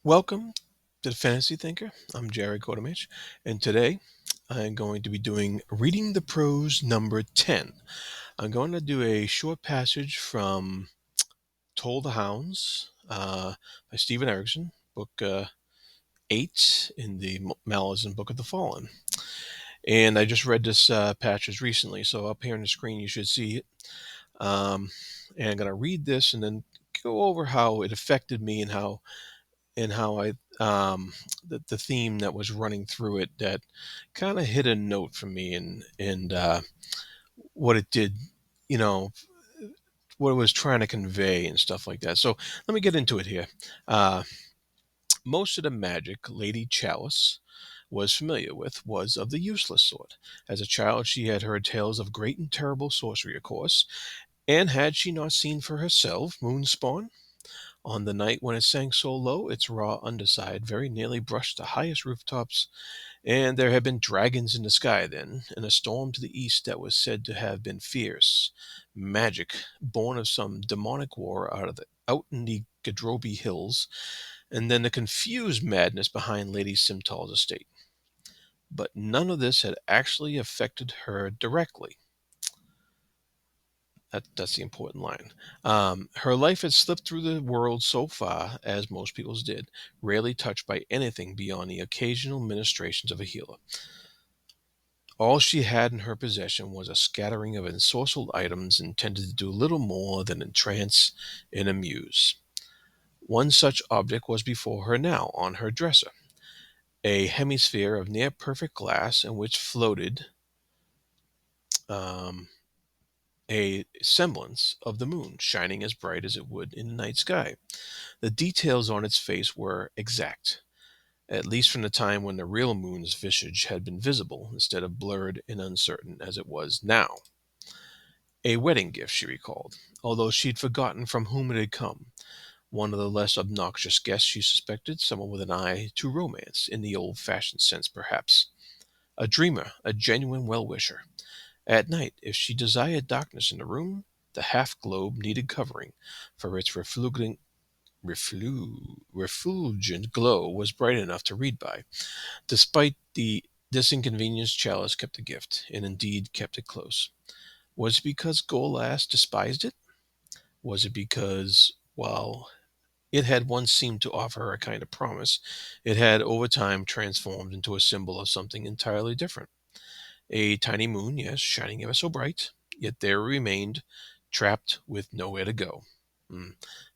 Welcome to the Fantasy Thinker. I'm Jerry Kodamich, and today I'm going to be doing Reading the Prose number 10. I'm going to do a short passage from Toll the Hounds by Stephen Erikson, book 8 in the Malazan Book of the Fallen. And I just read this passage recently, so up here on the screen you should see it. And I'm going to read this and then go over how it affected me and how the theme that was running through it that kind of hit a note for me and what it did, you know, what it was trying to convey and stuff like that. So let me get into it here. Uh, Most of the magic Lady Chalice was familiar with was of the useless sort. As a child, she had heard tales of great and terrible sorcery, of course, and had she not seen for herself Moonspawn? On the night when it sank so low, its raw underside very nearly brushed the highest rooftops, and there had been dragons in the sky then, and a storm to the east that was said to have been fierce. Magic, born of some demonic war out in the Gadrobi hills, and then the confused madness behind Lady Simtal's estate. But none of this had actually affected her directly. That's the important line. Her life had slipped through the world so far, as most people's did, rarely touched by anything beyond the occasional ministrations of a healer. All she had in her possession was a scattering of ensorcelled items intended to do little more than entrance and amuse. One such object was before her now, on her dresser, a hemisphere of near perfect glass in which floated um, a semblance of the moon, shining as bright as it would in the night sky. The details on its face were exact, at least from the time when the real moon's visage had been visible, instead of blurred and uncertain as it was now. A wedding gift, she recalled, although she'd forgotten from whom it had come. One of the less obnoxious guests, she suspected, someone with an eye to romance, in the old-fashioned sense, perhaps. A dreamer, a genuine well-wisher. At night, if she desired darkness in the room, the half-globe needed covering, for its refulgent glow was bright enough to read by. Despite this inconvenience, Chalice kept the gift, and indeed kept it close. Was it because Golas despised it? Was it because, while it had once seemed to offer her a kind of promise, it had over time transformed into a symbol of something entirely different? A tiny moon, yes, shining ever so bright, yet there it remained, trapped with nowhere to go. Mm.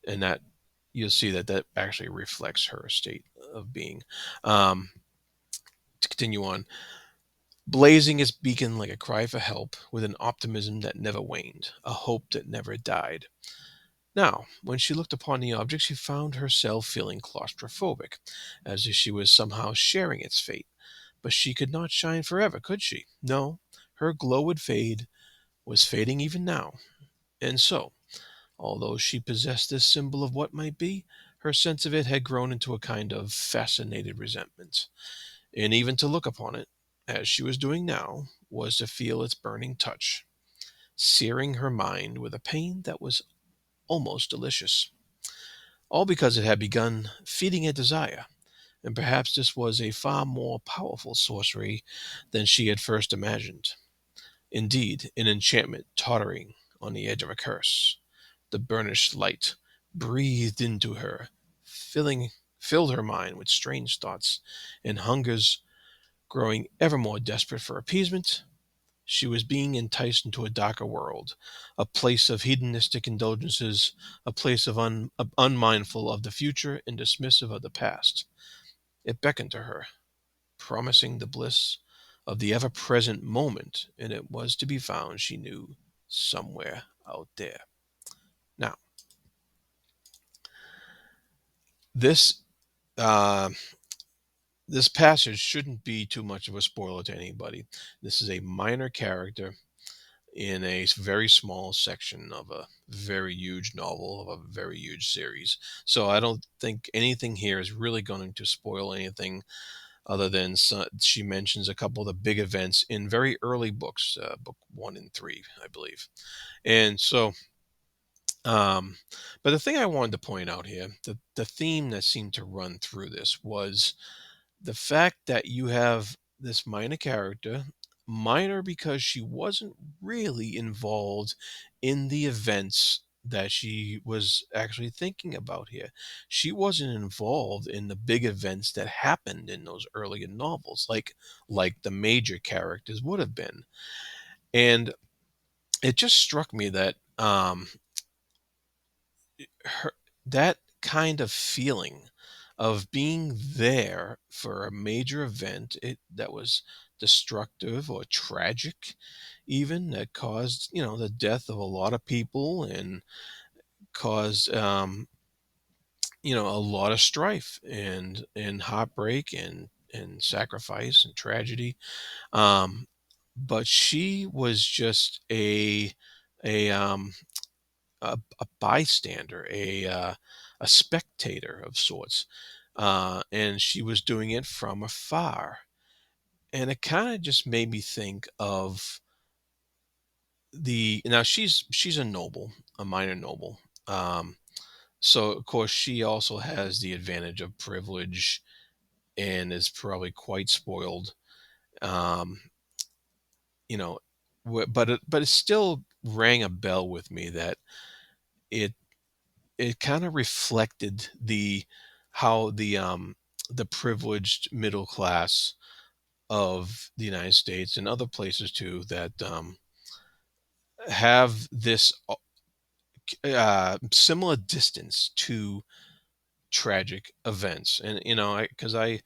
And that you'll see that actually reflects her state of being. Um, to continue on, blazing its beacon like a cry for help, with an optimism that never waned, a hope that never died. Now, when she looked upon the object, she found herself feeling claustrophobic, as if she was somehow sharing its fate. But she could not shine forever, could she? No, her glow would fade, was fading even now. And so, although she possessed this symbol of what might be, her sense of it had grown into a kind of fascinated resentment. And even to look upon it, as she was doing now, was to feel its burning touch, searing her mind with a pain that was almost delicious. All because it had begun feeding a desire, and perhaps this was a far more powerful sorcery than she had first imagined. Indeed, an enchantment tottering on the edge of a curse. The burnished light breathed into her, filled her mind with strange thoughts and hungers. Growing ever more desperate for appeasement, she was being enticed into a darker world, a place of hedonistic indulgences, a place of unmindful of the future and dismissive of the past. It beckoned to her, promising the bliss of the ever-present moment, and it was to be found, she knew, somewhere out there. Now, this uh, this passage shouldn't be too much of a spoiler to anybody. This is a minor character in a very small section of a very huge novel, of a very huge series. So I don't think anything here is really going to spoil anything other than she mentions a couple of the big events in very early books, book 1 and 3, I believe. And so Um, but the thing I wanted to point out here, the theme that seemed to run through this was the fact that you have this minor character, minor because she wasn't really involved in the events that she was actually thinking about here. She wasn't involved in the big events that happened in those earlier novels, like the major characters would have been. And it just struck me that her that kind of feeling of being there for a major event that was destructive or tragic, even that caused the death of a lot of people and caused a lot of strife and heartbreak and sacrifice and tragedy. um but she was just a a bystander, a spectator of sorts, and she was doing it from afar. And it kind of just made me think of the now she's a noble, a minor noble. Um, so of course she also has the advantage of privilege and is probably quite spoiled. Um, you know, but it still rang a bell with me that it it kind of reflected how the privileged middle class of the United States and other places too that have this similar distance to tragic events. And because I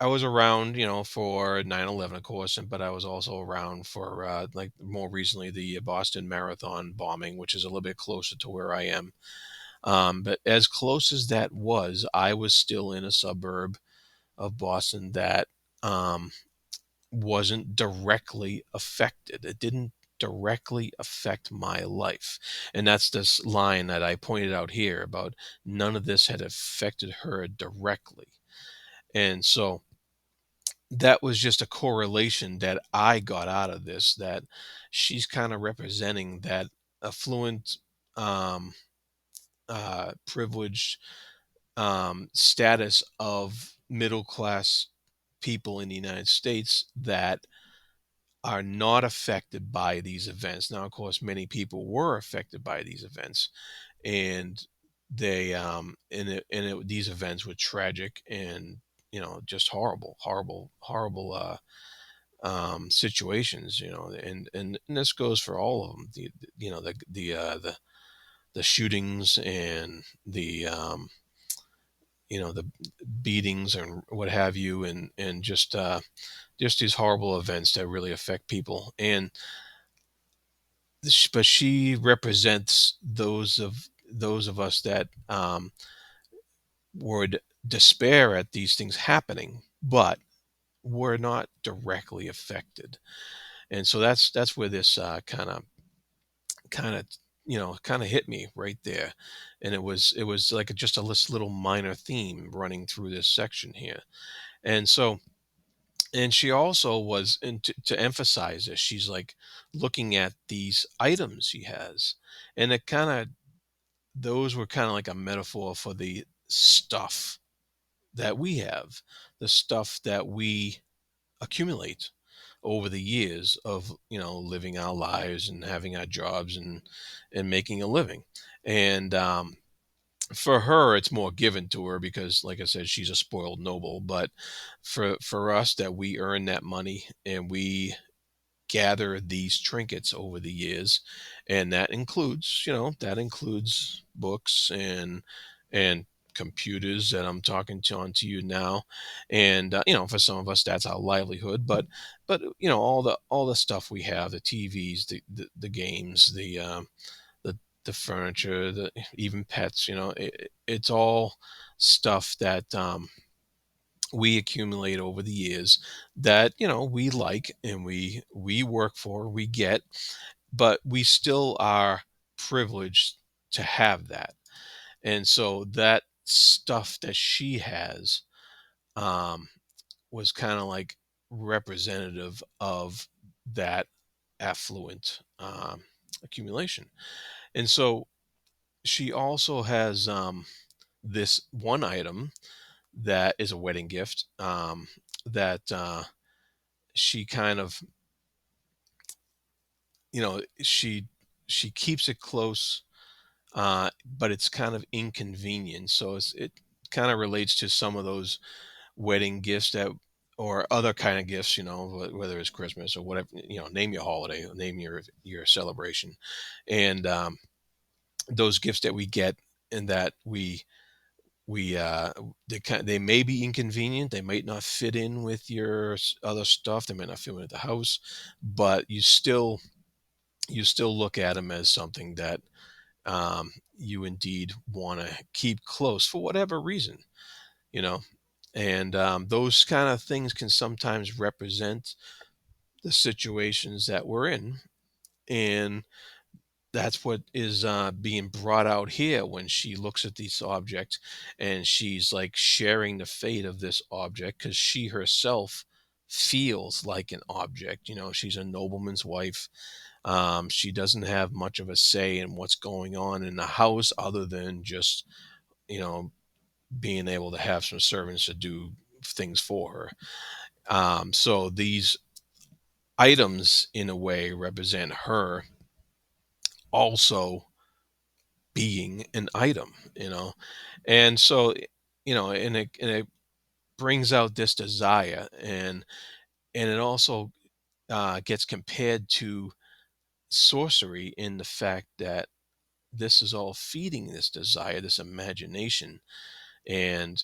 was around, for 9/11, of course, but I was also around for like more recently the Boston Marathon bombing, which is a little bit closer to where I am. But as close as that was, I was still in a suburb of Boston that um, wasn't directly affected. It didn't directly affect my life. And that's this line that I pointed out here about none of this had affected her directly. And so that was just a correlation that I got out of this, that she's kind of representing that affluent, um, privileged status of middle class people in the United States that are not affected by these events. Now, of course, many people were affected by these events, and these events were tragic and just horrible, horrible, horrible situations. And this goes for all of them. The shootings and the beatings and what have you, and just these horrible events that really affect people. But she represents those of us that would despair at these things happening, but were not directly affected. And so that's where this kind of kind of hit me right there. And it was like just a little minor theme running through this section here. And so, and she also was, and to emphasize this, she's like looking at these items she has, and it kind of those were kind of like a metaphor for the stuff that we have, the stuff that we accumulate over the years of living our lives and having our jobs and making a living. And for her it's more given to her because, like I said, she's a spoiled noble. But for us, that we earn that money and we gather these trinkets over the years, and that includes books and computers that I'm talking to on to you now. And for some of us that's our livelihood. But all the stuff we have, the TVs, the games, the the furniture, the even pets, it's all stuff that we accumulate over the years, that we like and we work for, we get, but we still are privileged to have that. And so that stuff that she has um was kind of like representative of that affluent, accumulation. And so she also has this one item that is a wedding gift, that she kind of, she keeps it close, but it's kind of inconvenient. So it kind of relates to some of those wedding gifts that, or other kind of gifts, whether it's Christmas or whatever, name your holiday, name your celebration, and those gifts that we get, and that we they may be inconvenient, they might not fit in with your other stuff, they might not fit in with the house, but you still look at them as something that you indeed want to keep close for whatever reason, you know. And those kind of things can sometimes represent the situations that we're in. And that's what is being brought out here when she looks at this object, and she's like sharing the fate of this object because she herself feels like an object. She's a nobleman's wife. She doesn't have much of a say in what's going on in the house, other than just, you know, being able to have some servants to do things for her. So these items, in a way, represent her also being an item, and so, and it brings out this desire, and it also gets compared to sorcery, in the fact that this is all feeding this desire, this imagination, and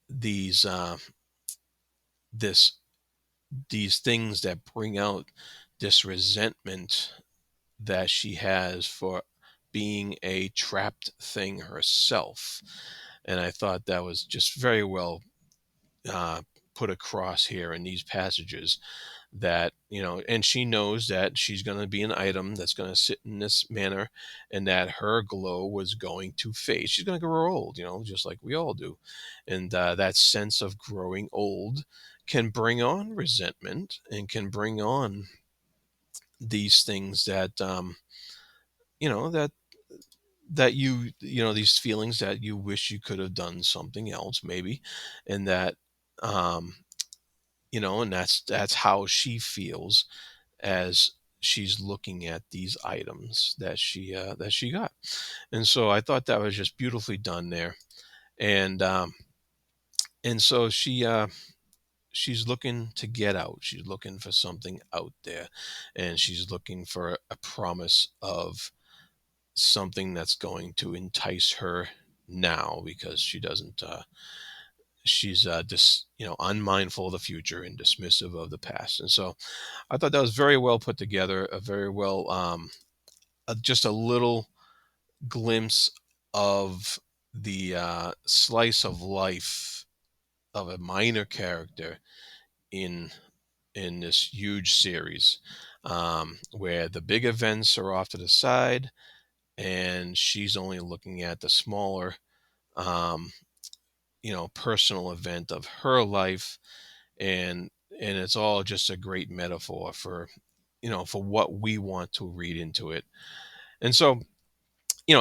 these this these things that bring out this resentment that she has for being a trapped thing herself. And I thought that was just very well uh, put across here in these passages, that, and she knows that she's going to be an item that's going to sit in this manner, and that her glow was going to fade. She's going to grow old, just like we all do. And that sense of growing old can bring on resentment, and can bring on these things that, you know that that these feelings that you wish you could have done something else, maybe. And that, um and that's how she feels as she's looking at these items that she got. And so I thought that was just beautifully done there. And so she's looking to get out. She's looking for something out there, and she's looking for a promise of something that's going to entice her now, because she doesn't she's unmindful of the future and dismissive of the past. And so I thought that was very well put together, a very well, just a little glimpse of the slice of life of a minor character in this huge series, where the big events are off to the side, and she's only looking at the smaller, um, personal event of her life. And it's all just a great metaphor for what we want to read into it. And so,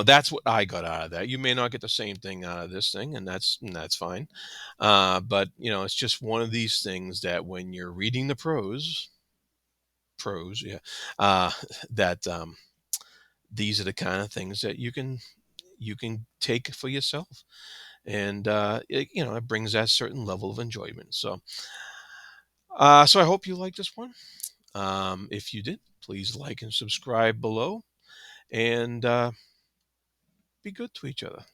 that's what I got out of that. You may not get the same thing out of this thing, and that's fine. But it's just one of these things that, when you're reading the prose, yeah, uh, that these are the kind of things that you can take for yourself, and it brings that certain level of enjoyment. So I hope you like this one. If you did, please like and subscribe below, and be good to each other.